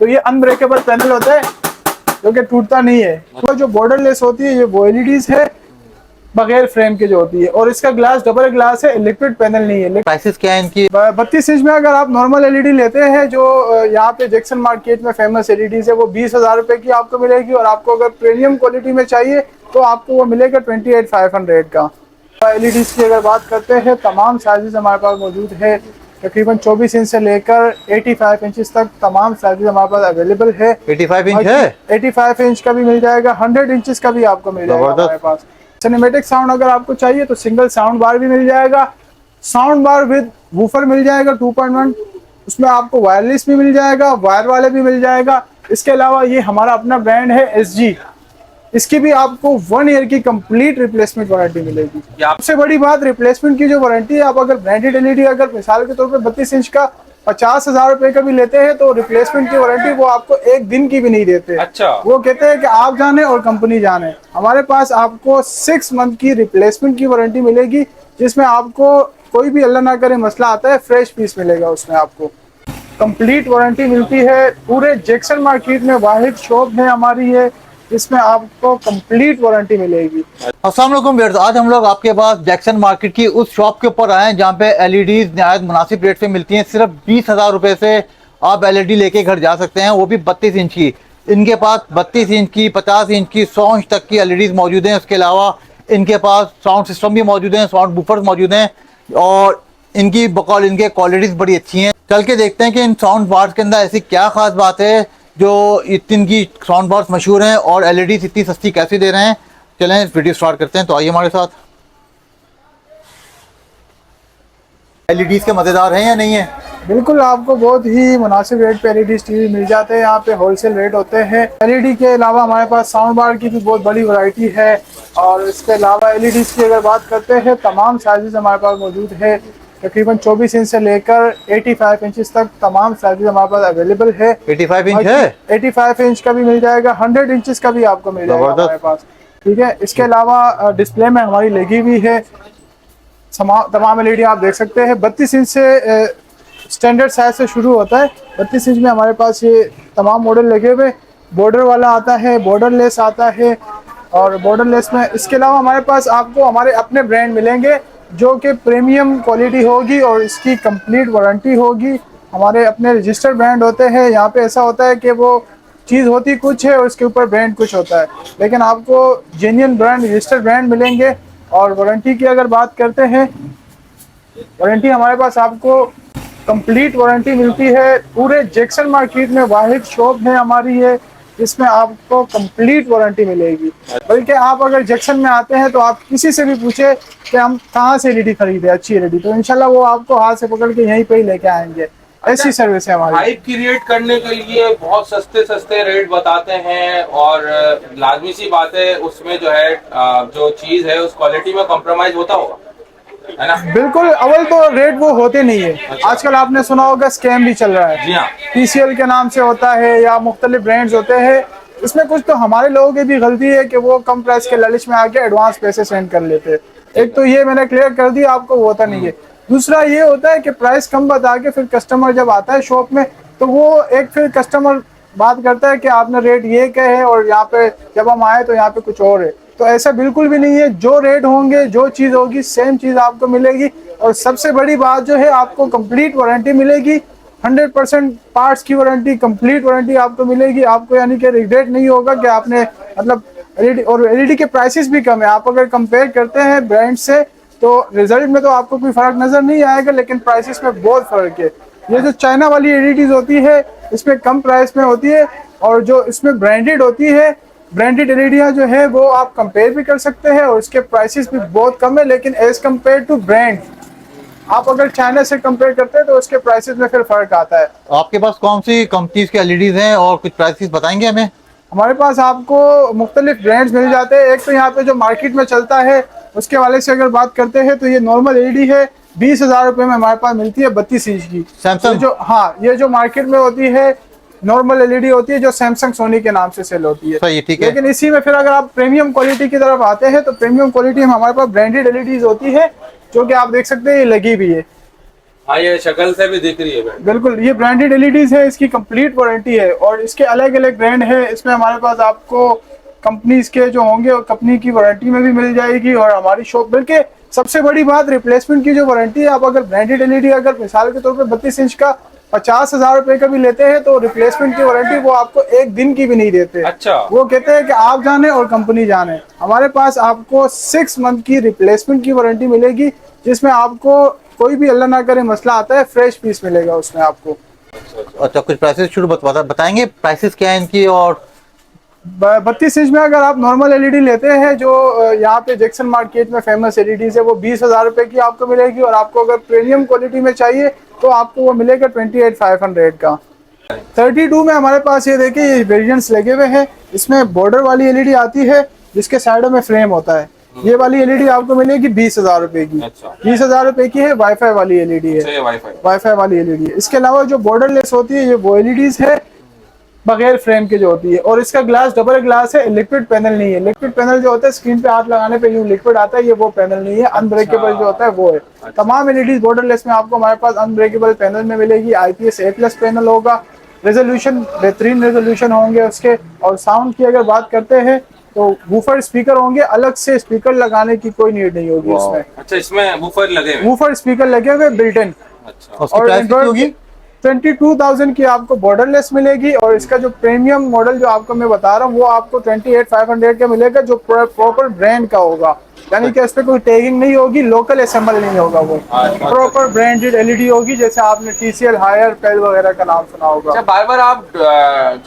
तो ये unbreakable panel होता है जो कि टूटता नहीं है। तो जो बॉर्डरलेस होती है ये वो एलईडीज है बगैर फ्रेम के जो होती है, और इसका ग्लास डबल ग्लास है, लिक्विड पैनल नहीं है। प्राइसेस क्या है इनकी? 32 इंच में अगर आप नॉर्मल एलईडी लेते हैं जो यहाँ पे जैक्सन मार्केट में फेमस एलईडीज है वो 20,000 रुपए की आपको मिलेगी, और आपको अगर प्रीमियम क्वालिटी में चाहिए तो आपको वो मिलेगा 28,500 का। एलईडीज की अगर बात करते हैं तमाम साइजेस हमारे पास मौजूद है, तकरीबन 24 इंच से लेकर 85 इंच तक तमाम साइजेस हमारे पास अवेलेबल है। 85 इंच है? 85 इंच का भी मिल जाएगा, 100 इंचेस का भी आपको मिल जाएगा हमारे पास। सिनेमैटिक साउंड अगर आपको चाहिए तो सिंगल साउंड बार भी मिल जाएगा, साउंड बार विद वूफर मिल जाएगा 2.1, उसमें आपको वायरलेस भी मिल जाएगा, वायर वाले भी मिल जाएगा। इसके अलावा ये हमारा अपना ब्रांड है एसजी, इसकी भी आपको 1 ईयर की कंप्लीट रिप्लेसमेंट वारंटी मिलेगी। सबसे बड़ी बात रिप्लेसमेंट की जो वारंटी है, आप अगर ब्रांडेड एलईडी अगर मिसाल के तौर पे 32 इंच का 50,000 रुपए का भी लेते हैं तो रिप्लेसमेंट की वारंटी वो आपको एक दिन की भी नहीं देते। अच्छा, वो कहते हैं कि आप जाने और कंपनी जाने। हमारे पास आपको 6 मंथ की रिप्लेसमेंट की वारंटी मिलेगी, जिसमें आपको कोई भी अल्लाह ना करे मसला आता है फ्रेश पीस मिलेगा, उसमें आपको कंप्लीट वारंटी मिलती है। पूरे जैक्सन मार्केट में वाहिद शॉप है हमारी है, इसमें आपको कंप्लीट वारंटी मिलेगी। अस्सलाम वालेकुम व्यूअर्स, आज हम लोग आपके पास जैक्सन मार्केट की उस शॉप के ऊपर आए हैं जहाँ पे एलईडीज नहायत मुनासिब रेट से मिलती हैं। सिर्फ 20,000 रुपए से आप एलईडी लेके घर जा सकते हैं, वो भी 32 इंच की। इनके पास 32 इंच की, 50 इंच की, 100 इंच तक की एलईडीज मौजूद हैं। उसके अलावा इनके पास साउंड सिस्टम भी मौजूद हैं, साउंड बूफर्स मौजूद हैं, और इनकी बकौल इनके क्वालिटीज़ बड़ी अच्छी हैं। चल के देखते हैं कि इन साउंड बार्स के अंदर ऐसी क्या खास बात है जो इतनी साउंड बार्स मशहूर हैं और एलईडी इतनी सस्ती कैसे दे रहे हैं। चलें इस वीडियो स्टार्ट करते हैं, तो आइए हमारे साथ। एलईडीज के मज़ेदार हैं या नहीं है? बिल्कुल, आपको बहुत ही मुनासिब रेट पे एलईडी टीवी मिल जाते हैं। यहाँ पे होलसेल रेट होते हैं। एलईडी के अलावा हमारे पास साउंड बार की भी बहुत बड़ी वैरायटी है, और इसके अलावा एलईडी की अगर बात करते हैं तमाम साइजेस हमारे पास मौजूद है, तकरीबन 24 इंच से लेकर 85 इंच तक तमाम साइजेस हमारे पास अवेलेबल है। 85 इंच है? 85 इंच का भी मिल जाएगा, 100 इंचेस का भी आपको मिल जाएगा हमारे पास। ठीक है, इसके अलावा डिस्प्ले में हमारी लगी हुई है तमाम एलईडी आप देख सकते हैं। 32 इंच से स्टैंडर्ड साइज से शुरू होता है। 32 इंच में हमारे पास ये तमाम मॉडल लगे हुए, बॉर्डर वाला आता है, बॉर्डरलेस आता है, और बॉर्डरलेस में इसके अलावा हमारे पास आपको हमारे अपने ब्रांड मिलेंगे जो कि प्रीमियम क्वालिटी होगी और इसकी कंप्लीट वारंटी होगी। हमारे अपने रजिस्टर्ड ब्रांड होते हैं। यहाँ पे ऐसा होता है कि वो चीज़ होती कुछ है और उसके ऊपर ब्रांड कुछ होता है, लेकिन आपको जेन्युइन ब्रांड रजिस्टर्ड ब्रांड मिलेंगे। और वारंटी की अगर बात करते हैं, वारंटी हमारे पास आपको कंप्लीट वारंटी मिलती है। पूरे जैक्सन मार्केट में वाहिद शॉप है हमारी है, इसमें आपको कंप्लीट वारंटी मिलेगी। बल्कि आप अगर जैक्सन में आते हैं तो आप किसी से भी पूछे कि हम कहाँ से एलईडी खरीदे अच्छी एलईडी, तो इंशाल्लाह वो आपको हाथ से पकड़ के यहीं पे ही लेके आएंगे। ऐसी सर्विस है हमारी। हाइप क्रिएट करने के लिए बहुत सस्ते सस्ते रेट बताते हैं, और लाजमी सी बात है उसमें जो है जो चीज है उस क्वालिटी में कॉम्प्रोमाइज होता होगा, है ना? बिल्कुल, अव्वल तो रेट वो होते नहीं है। अच्छा। आजकल आपने सुना होगा स्कैम भी चल रहा है। जी हाँ। TCL के नाम से होता है या मुख्तलिफ ब्रांड्स होते हैं। इसमें कुछ तो हमारे लोगों की भी गलती है कि वो कम प्राइस के लालच में आके एडवांस पैसे सेंड कर लेते हैं। एक तो ये मैंने क्लियर कर दिया आपको, वो होता नहीं है। दूसरा ये होता है कि प्राइस कम बता के फिर कस्टमर जब आता है शॉप में तो वो एक फिर कस्टमर बात करता है कि आपने रेट ये कहे और यहाँ पे जब हम आए तो यहाँ पे कुछ और है। तो ऐसा बिल्कुल भी नहीं है। जो रेट होंगे, जो चीज़ होगी, सेम चीज़ आपको मिलेगी। और सबसे बड़ी बात जो है, आपको कंप्लीट वारंटी मिलेगी। 100% पार्ट्स की वारंटी, कंप्लीट वारंटी आपको मिलेगी। आपको यानी कि रिग्रेट नहीं होगा कि आपने मतलब एलईडी, और एलईडी के प्राइसेस भी कम है। आप अगर कंपेयर करते हैं ब्रांड से तो रिजल्ट में तो आपको कोई फर्क नजर नहीं आएगा, लेकिन प्राइसेस में बहुत फर्क है। ये जो चाइना वाली एलईडीज होती है इसमें कम प्राइस में होती है, और जो इसमें ब्रांडेड होती है, ब्रांडेड एलईडियाँ जो है वो आप कंपेयर भी कर सकते हैं और उसके प्राइसेस भी बहुत कम है। लेकिन एज कम्पेयर टू ब्रांड आप अगर चाइना से कंपेयर करते हैं तो उसके प्राइसेस में फिर फर्क आता है। आपके पास कौन सी कंपनीज के एलईडीज हैं और कुछ प्राइसेस बताएंगे हमें? हमारे पास आपको मुख्तलिफ ब्रांड्स मिल जाते हैं। एक तो यहाँ पे जो मार्केट में चलता है उसके वाले से अगर बात करते हैं तो ये नॉर्मल एलईडी है, 20,000 रुपए में हमारे पास मिलती है 32 इंच की। सैमसंग? जो हाँ, ये जो मार्केट में होती है नॉर्मल एलईडी होती है जो सैमसंग सोनी के नाम से सेल होती है। सही, ठीक है। लेकिन इसी में फिर अगर आप प्रीमियम क्वालिटी की तरफ आते हैं तो प्रीमियम क्वालिटी में हमारे पास ब्रांडेड एलईडीज होती है जो कि आप देख सकते हैं ये लगी भी है। हाँ, ये शक्ल से भी दिख रही है brand। बिल्कुल, ये ब्रांडेड एलईडीज है, इसकी कंप्लीट वारंटी है और इसके अलग अलग ब्रांड है। इसमें हमारे पास आपको कंपनीज के जो होंगे और कंपनी की वारंटी में भी मिल जाएगी और हमारी शॉप, बल्कि सबसे बड़ी बात रिप्लेसमेंट की जो वारंटी है। आप अगर ब्रांडेड एलईडी अगर मिसाल के तौर पे 32 इंच का 50,000 रुपए का भी लेते हैं तो रिप्लेसमेंट की वारंटी वो आपको एक दिन की भी नहीं देते। अच्छा। वो कहते हैं कि आप जाने और कंपनी जाने। हमारे पास आपको 6 मंथ की रिप्लेसमेंट की वारंटी मिलेगी, जिसमें आपको कोई भी अल्लाह ना करे मसला आता है, फ्रेश पीस मिलेगा उसमें आपको। अच्छा, कुछ प्राइसेस शुरू बताएंगे, प्राइसेस क्या है इनकी? और 32 इंच में अगर आप नॉर्मल एलईडी लेते हैं जो यहाँ पे जैक्सन मार्केट में फेमस एलईडीज है, वो 20,000 रुपए की आपको मिलेगी और आपको अगर प्रीमियम क्वालिटी में चाहिए तो आपको वो मिलेगा 28,500 का। 32 में हमारे पास ये देखिए ये वेरिएंट्स लगे हुए हैं। इसमें बॉर्डर वाली एलईडी आती है जिसके साइडों में फ्रेम होता है। ये वाली एलईडी आपको मिलेगी 20,000 रुपए की। अच्छा। 20,000 रुपए की है, वाईफाई वाली एलईडी है। अच्छा, ये वाईफाई। वाईफाई वाली एलईडी है। इसके अलावा जो बॉर्डरलेस होती है ये वो एलईडीज है बगैर फ्रेम के जो होती है, और इसका ग्लास डबल ग्लास है, लिक्विड पैनल नहीं है। लिक्विड पैनल जो होता है स्क्रीन पे हाथ लगाने पे यूं लिक्विड आता है, ये वो पैनल नहीं है। अनब्रेकेबल जो होता है वो है। तमाम एलईडी बॉर्डरलेस में आपको हमारे पास अनब्रेकेबल पैनल में मिलेगी। IPS A+ पैनल होगा, रेजोल्यूशन बेहतरीन रेजोल्यूशन होंगे उसके। और साउंड की अगर बात करते हैं तो वूफर स्पीकर होंगे, अलग से स्पीकर लगाने की कोई नीड नहीं होगी उसमें। अच्छा, इसमें वूफर लगे हुए हैं। वूफर स्पीकर लगे हुए बिल्ट इन। अच्छा। उसकी प्राइस कितनी होगी? 22,000 की आपको बॉर्डरलेस मिलेगी और इसका जो प्रीमियम मॉडल जो आपको मैं बता रहा हूँ वो आपको 28,500 का मिलेगा, जो प्रॉपर ब्रांड का होगा। यानी कि इस पे कोई टैगिंग नहीं होगी, लोकल असेंबल नहीं होगा, वो प्रॉपर ब्रांडेड एलईडी होगी, जैसे आपने TCL, हायर, पेल वगैरह का नाम सुना होगा। अच्छा, बार बार आप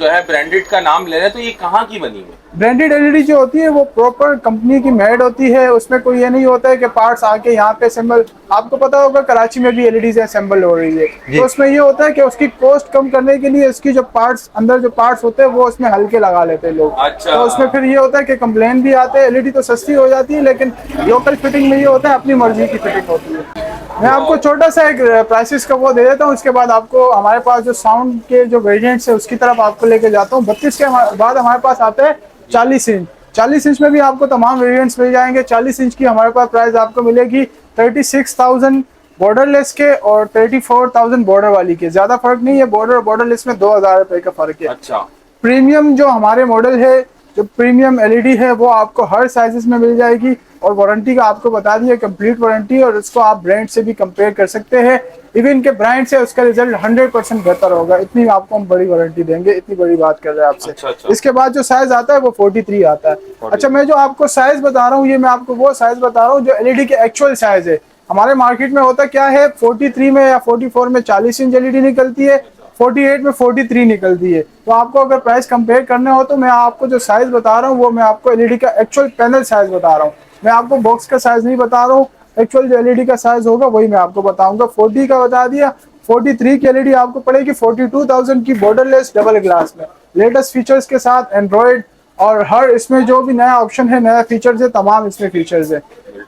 जो है ब्रांडेड का नाम ले रहे हैं, तो ये कहाँ की बनी हुई है? ब्रांडेड एलईडी जो होती है वो प्रॉपर कंपनी की मेड होती है। उसमें कोई ये नहीं होता है कि पार्ट्स आके यहाँ पे असेंबल, आपको पता होगा कराची में भी एलईडी असेंबल हो रही है, तो उसमें ये होता है कि उसकी कॉस्ट कम करने के लिए उसकी जो पार्ट्स अंदर जो पार्ट्स होते हैं वो उसमें हल्के लगा लेते हैं लोग। अच्छा। तो उसमें फिर ये होता है कि कंप्लेन भी आते हैं। एलईडी तो सस्ती हो जाती है लेकिन लोकल फिटिंग में ये होता है अपनी मर्जी की फिटिंग होती है। मैं आपको छोटा सा एक प्राइसेस का वो दे देता हूँ, उसके बाद आपको हमारे पास जो साउंड के जो वेरिएंट्स है उसकी तरफ आपको लेके जाता हूँ। 32 के बाद हमारे पास आता है 40 इंच। 40 इंच में भी आपको तमाम वेरिएंट्स मिल जाएंगे। 40 इंच की हमारे पास प्राइस आपको मिलेगी 36,000 बॉर्डरलेस के और 34,000 बॉर्डर वाली के। ज्यादा फर्क नहीं है, बॉर्डर और बॉर्डरलेस में 2,000 रुपए का फर्क है। अच्छा। प्रीमियम जो हमारे मॉडल है, जो प्रीमियम एलईडी है वो आपको हर साइजेस में मिल जाएगी और वारंटी का आपको बता दिया कंप्लीट वारंटी, और इसको आप ब्रांड से भी कंपेयर कर सकते हैं। इवन के ब्रांड से उसका रिजल्ट 100% बेहतर होगा, इतनी आपको हम बड़ी वारंटी देंगे। इतनी बड़ी बात कर रहे हैं आपसे। अच्छा, अच्छा। इसके बाद जो साइज आता है वो 43 आता है। अच्छा, मैं जो आपको साइज बता रहा हूँ ये मैं आपको वो साइज बता रहा हूँ जो एलईडी के एक्चुअल साइज है। हमारे मार्केट में होता क्या है, 43 में या 44 में 40 इंच एलईडी निकलती है, 48 में 43 निकलती है। तो आपको अगर प्राइस कंपेयर करने हो तो मैं आपको जो साइज बता रहा हूँ वो मैं आपको एलईडी का एक्चुअल पैनल साइज बता रहा हूँ। मैं आपको बॉक्स का साइज नहीं बता रहा हूँ, एक्चुअल जो एलईडी का साइज होगा वही मैं आपको बताऊंगा। 40 का बता दिया। 43 की एलईडी आपको पड़ेगी 42,000 की बॉर्डरलेस डबल ग्लास में, लेटेस्ट फीचर्स के साथ, एंड्रॉइड और हर इसमें जो भी नया ऑप्शन है, नया फीचर्स है, तमाम इसमें फीचर्स है।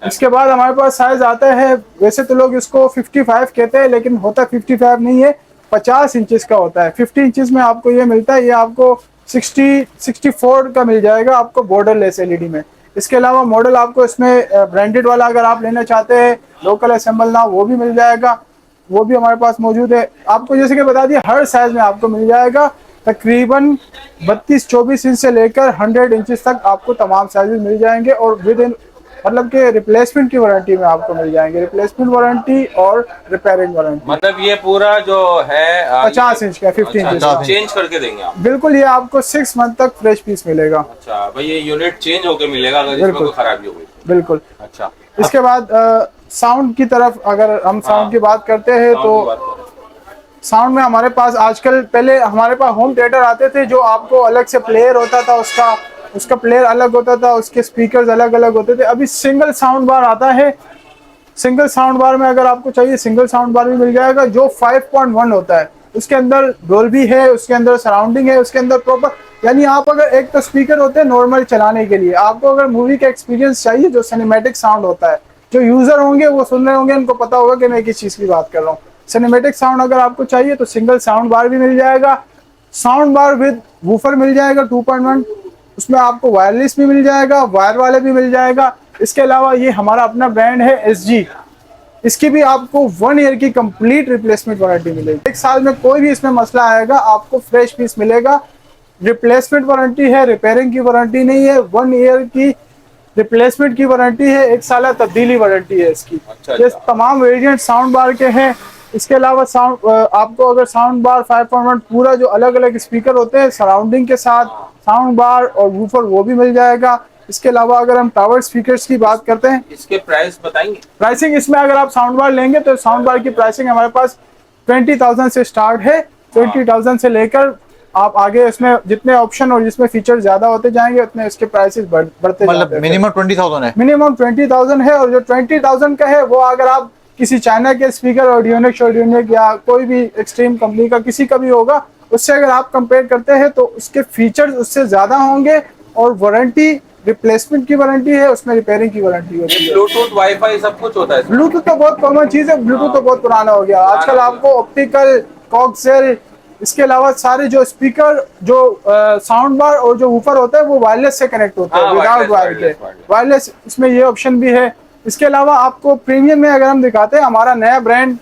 इसके बाद हमारे पास साइज आता है, वैसे तो लोग इसको 55 कहते हैं लेकिन होता 55 नहीं है, 50 इंचेस का होता है। 50 इंचेस में आपको ये मिलता है, ये आपको 64 का मिल जाएगा आपको बॉर्डरलेस एलईडी में। इसके अलावा मॉडल आपको इसमें ब्रांडेड वाला अगर आप लेना चाहते हैं, लोकल असेंबल ना, वो भी मिल जाएगा, वो भी हमारे पास मौजूद है। आपको जैसे कि बता दिया हर साइज में आपको मिल जाएगा, तकरीबन 32-24 इंच से लेकर 100 इंचेस तक आपको तमाम साइजेस मिल जाएंगे और विद इन मतलब कि रिप्लेसमेंट की वारंटी में आपको मिल जाएंगे, रिप्लेसमेंट वारंटी और रिपेयरिंग वारंटी। मतलब ये पूरा जो है 50 इंच का 50 इंच का चेंज करके देंगे आप? बिल्कुल, ये आपको 6 मंथ तक फ्रेश पीस मिलेगा। अच्छा भाई, ये यूनिट चेंज होके मिलेगा अगर इसमें कोई खराबी हो गई? बिल्कुल। अच्छा। इसके बाद साउंड की तरफ अगर हम साउंड की बात करते हैं तो साउंड में हमारे पास आजकल, पहले हमारे पास होम थिएटर आते थे जो आपको अलग से प्लेयर होता था, उसका प्लेयर अलग होता था, उसके स्पीकर्स अलग अलग होते थे। अभी सिंगल साउंड बार आता है। सिंगल साउंड बार में अगर आपको चाहिए सिंगल साउंड बार भी मिल जाएगा जो 5.1 होता है। उसके अंदर डोल्बी है, उसके अंदर सराउंडिंग है, उसके अंदर प्रॉपर, यानी आप अगर एक तो स्पीकर होते हैं नॉर्मल चलाने के लिए, आपको अगर मूवी का एक्सपीरियंस चाहिए जो सिनेमैटिक साउंड होता है, जो यूजर होंगे वो सुन रहे होंगे, उनको पता होगा कि मैं किस चीज की बात कर रहा हूँ। सिनेमैटिक साउंड अगर आपको चाहिए तो सिंगल साउंड बार भी मिल जाएगा। साउंड बार विद वूफर मिल जाएगा 2.1, उसमें आपको वायरलेस भी मिल जाएगा, वायर वाले भी मिल जाएगा। इसके अलावा ये हमारा अपना ब्रांड है SG। इसकी भी आपको 1 ईयर की कंप्लीट रिप्लेसमेंट वारंटी मिलेगी। 1 साल में कोई भी इसमें मसला आएगा आपको फ्रेश पीस मिलेगा। रिप्लेसमेंट वारंटी है, रिपेयरिंग की वारंटी नहीं है। 1 ईयर की रिप्लेसमेंट की वारंटी है, 1 साल तब्दीली वारंटी है इसकी। ये तमाम वेरिएंट साउंड बार के हैं। इसके अलावा साउंड आपको अगर साउंड बार 5.1 पूरा जो अलग अलग स्पीकर होते हैं सराउंडिंग के साथ साउंड बार और वूफर वो भी मिल जाएगा। इसके अलावा अगर हम टावर स्पीकर्स की बात करते हैं, इसके प्राइस बताएंगे? प्राइसिंग इसमें अगर आप साउंड बार लेंगे तो साउंड बार की प्राइसिंग हमारे पास 20,000 से स्टार्ट है। 20,000 से लेकर आप आगे इसमें जितने ऑप्शन और जिसमें फीचर ज्यादा होते जाएंगे उतने इसके प्राइसेस बढ़ते मतलब मिनिमम 20,000 है? मिनिमम 20,000 है। और जो 20,000 का है वो अगर आप किसी चाइना के स्पीकर ऑडियोनिक या कोई भी एक्सट्रीम कंपनी का किसी का भी होगा उससे अगर आप कंपेयर करते हैं तो उसके फीचर्स उससे ज्यादा होंगे। और वारंटी रिप्लेसमेंट की वारंटी है, उसमें रिपेयरिंग की वारंटी होती है। ब्लूटूथ वाईफाई सब कुछ होता है? ब्लूटूथ तो बहुत कॉमन चीज है, ब्लूटूथ तो बहुत पुराना हो गया। आजकल आपको ऑप्टिकल, कॉक्सियल, इसके अलावा सारे जो स्पीकर जो साउंड बार और जो ऊपर होता है वो वायरलेस से कनेक्ट होता है, विदाउट वायर के वायरलेस। इसमें ये ऑप्शन भी है। इसके अलावा आपको प्रीमियम में अगर हम दिखाते हैं हमारा नया ब्रांड,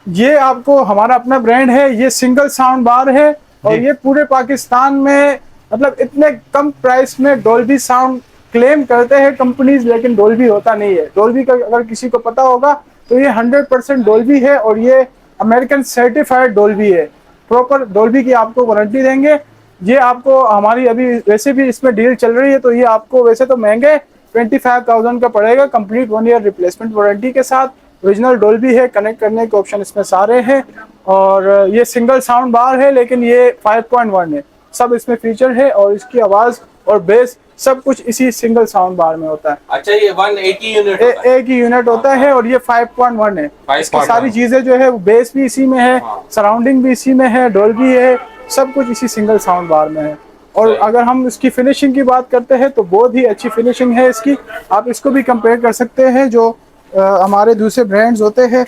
ये आपको हमारा अपना ब्रांड है, ये सिंगल साउंड बार है और ये पूरे पाकिस्तान में मतलब इतने कम प्राइस में डोल्बी साउंड क्लेम करते हैं कंपनीज, लेकिन डोल्बी होता नहीं है। डोल्बी का अगर किसी को पता होगा तो ये 100% डोल्बी है और ये अमेरिकन सर्टिफाइड डोल्बी है। प्रॉपर डोल्बी की आपको वारंटी देंगे। ये आपको हमारी अभी वैसे भी इसमें डील चल रही है तो ये आपको वैसे तो महंगे 25,000 का पड़ेगा कंप्लीट 1 ईयर रिप्लेसमेंट वारंटी के साथ। ओरिजिनल डोल्बी है, कनेक्ट करने के ऑप्शन इसमें सारे हैं और ये सिंगल साउंड बार है लेकिन ये 5.1 है। सब इसमें फीचर है और इसकी आवाज और बेस सब कुछ इसी सिंगल साउंड बार में होता है। अच्छा, ये 180 यूनिट एक ही यूनिट होता है और ये 5.1 है। इसकी सारी चीजें जो है बेस भी इसी में है, सराउंडिंग भी इसी में है, डोल्बी है, सब कुछ इसी सिंगल साउंड बार में है। और अगर हम इसकी फिनिशिंग की बात करते हैं तो बहुत ही अच्छी फिनिशिंग है इसकी। आप इसको भी कंपेयर कर सकते हैं जो हमारे दूसरे ब्रांड्स होते हैं।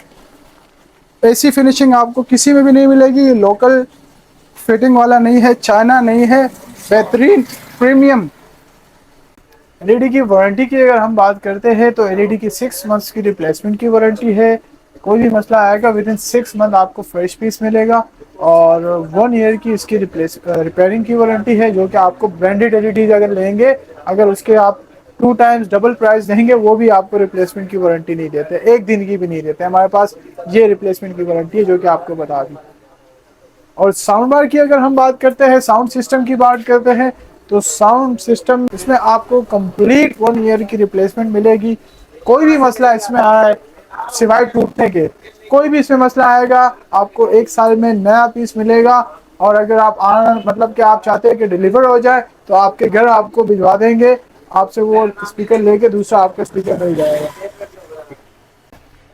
ऐसी फिनिशिंग आपको किसी में भी नहीं मिलेगी। ये लोकल फिटिंग वाला नहीं है, चाइना नहीं है, बेहतरीन प्रीमियम। एलईडी की वारंटी की अगर हम बात करते हैं तो एलईडी की 6 मंथ्स की रिप्लेसमेंट की वारंटी है। कोई भी मसला आएगा विद इन 6 मंथ आपको फ्रेश पीस मिलेगा और 1 ईयर की इसकी रिपेयरिंग की वारंटी है जो कि आपको ब्रांडेड एलईडी अगर लेंगे अगर उसके आप 2 टाइम्स डबल प्राइस देंगे वो भी आपको रिप्लेसमेंट की वारंटी नहीं देते, 1 दिन की भी नहीं देते। हमारे पास ये रिप्लेसमेंट की वारंटी है जो कि आपको बता दी। और साउंड बार की अगर हम बात करते हैं, साउंड सिस्टम की बात करते हैं तो साउंड सिस्टम इसमें आपको कंप्लीट 1 ईयर की रिप्लेसमेंट मिलेगी। कोई भी मसला इसमें आए सिवाय टूटने के, कोई भी इसमें मसला आएगा आपको 1 साल में नया पीस मिलेगा। और अगर आप मतलब कि आप चाहते हैं कि डिलीवर हो जाए तो आपके घर आपको भिजवा देंगे, आपसे वो स्पीकर लेके दूसरा आपका स्पीकर मिल जाएगा।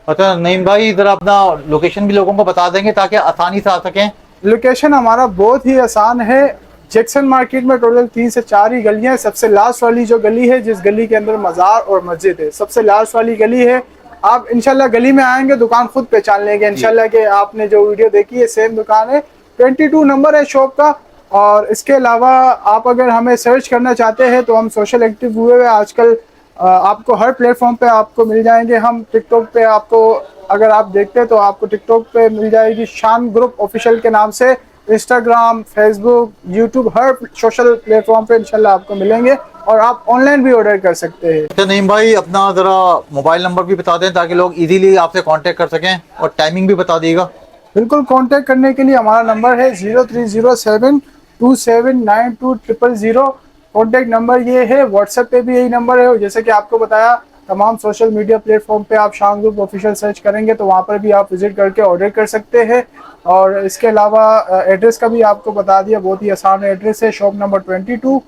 अच्छा नईम भाई, इधर अपना लोकेशन भी लोगों को बता देंगे ताकि आसानी से आ सकें। लोकेशन हमारा बहुत ही आसान है। जैक्सन मार्केट में टोटल 3 से 4 ही गलियां हैं। सबसे लास्ट वाली जो गली है जिस गली के अंदर मजार और मस्जिद है, सबसे लास्ट वाली गली है। आप इंशाल्लाह गली में आएंगे दुकान खुद पहचान लेंगे इंशाल्लाह के आपने जो वीडियो देखी है सेम दुकान है। 22 नंबर है शॉप का। और इसके अलावा आप अगर हमें सर्च करना चाहते हैं तो हम सोशल एक्टिव हुए हुए आजकल आपको हर प्लेटफॉर्म पे आपको मिल जाएंगे। हम टिकटॉक पे आपको अगर आप देखते हैं तो आपको टिकटॉक पे मिल जाएगी शान ग्रुप ऑफिशियल के नाम से। इंस्टाग्राम, फेसबुक, यूट्यूब हर सोशल प्लेटफॉर्म पे इंशाल्लाह आपको मिलेंगे और आप ऑनलाइन भी ऑर्डर कर सकते हैं। अच्छा नईम भाई, अपना जरा मोबाइल नंबर भी बता दें ताकि लोग इजीली आपसे कांटेक्ट कर सकें और टाइमिंग भी बता दीजिएगा। बिल्कुल, कांटेक्ट करने के लिए हमारा नंबर है 030727920000। कॉन्टैक्ट नंबर ये है। व्हाट्सएप पे भी यही नंबर है और जैसे कि आपको बताया तमाम सोशल मीडिया प्लेटफॉर्म पे आप शान ग्रुप ऑफिशियल सर्च करेंगे तो वहाँ पर भी आप विजिट करके ऑर्डर कर सकते हैं। और इसके अलावा एड्रेस का भी आपको बता दिया, बहुत ही आसान एड्रेस है। शॉप नंबर 22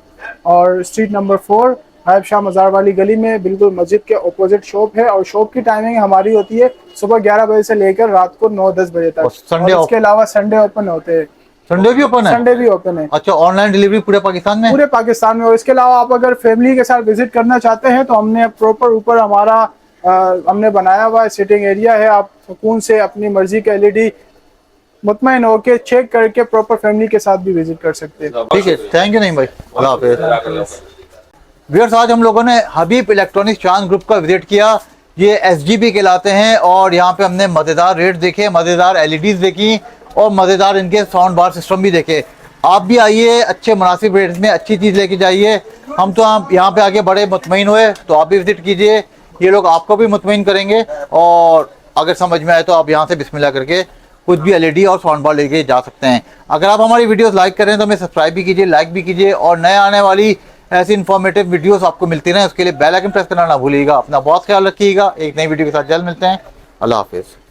और स्ट्रीट नंबर 4 हायब शाह मज़ार वाली गली में बिल्कुल मस्जिद के ऑपोजिट शॉप है। और शॉप की टाइमिंग हमारी होती है सुबह 11 बजे से लेकर रात को 9-10 बजे तक। और इसके अलावा संडे ओपन होते हैं। संडे भी ओपन है? संडे भी ओपन है। अच्छा, ऑनलाइन डिलीवरी पूरे पाकिस्तान में? पूरे पाकिस्तान में। और इसके अलावा आप अगर फैमिली के साथ विजिट करना चाहते हैं तो हमने प्रॉपर ऊपर हमारा हमने बनाया हुआ है सिटिंग एरिया है। आप सुकून से अपनी मर्जी का एलईडी मुतमईन होके चेक करके प्रॉपर फैमिली के साथ भी विजिट कर सकते हैं। ठीक है, थैंक यू नईम भाई, अल्लाह हाफिज़। व्यूअर्स, आज हम लोगों ने हबीब इलेक्ट्रॉनिक्स शान ग्रुप का विजिट किया। ये SGB कहलाते हैं। और यहाँ पे हमने मज़ेदार रेट देखे, मज़ेदार LEDs देखी और मज़ेदार इनके साउंड बार सिस्टम भी देखे। आप भी आइए, अच्छे मुनासिब रेट्स में अच्छी चीज़ लेके जाइए। हम तो आप यहाँ पे आके बड़े मुतमईन हुए, तो आप भी विजिट कीजिए, ये लोग आपको भी मुतमईन करेंगे। और अगर समझ में आए तो आप यहाँ से बिस्मिल्लाह करके कुछ भी LED और साउंड बार लेके जा सकते हैं। अगर आप हमारी वीडियोस लाइक करें तो हमें सब्सक्राइब भी कीजिए, लाइक भी कीजिए, और नए आने वाली ऐसी इन्फॉर्मेटिव वीडियोस आपको मिलती रहें उसके लिए बेल आइकन प्रेस करना ना भूलिएगा। अपना बहुत ख्याल रखिएगा। एक नई वीडियो के साथ जल्द मिलते हैं। अल्लाह हाफिज़।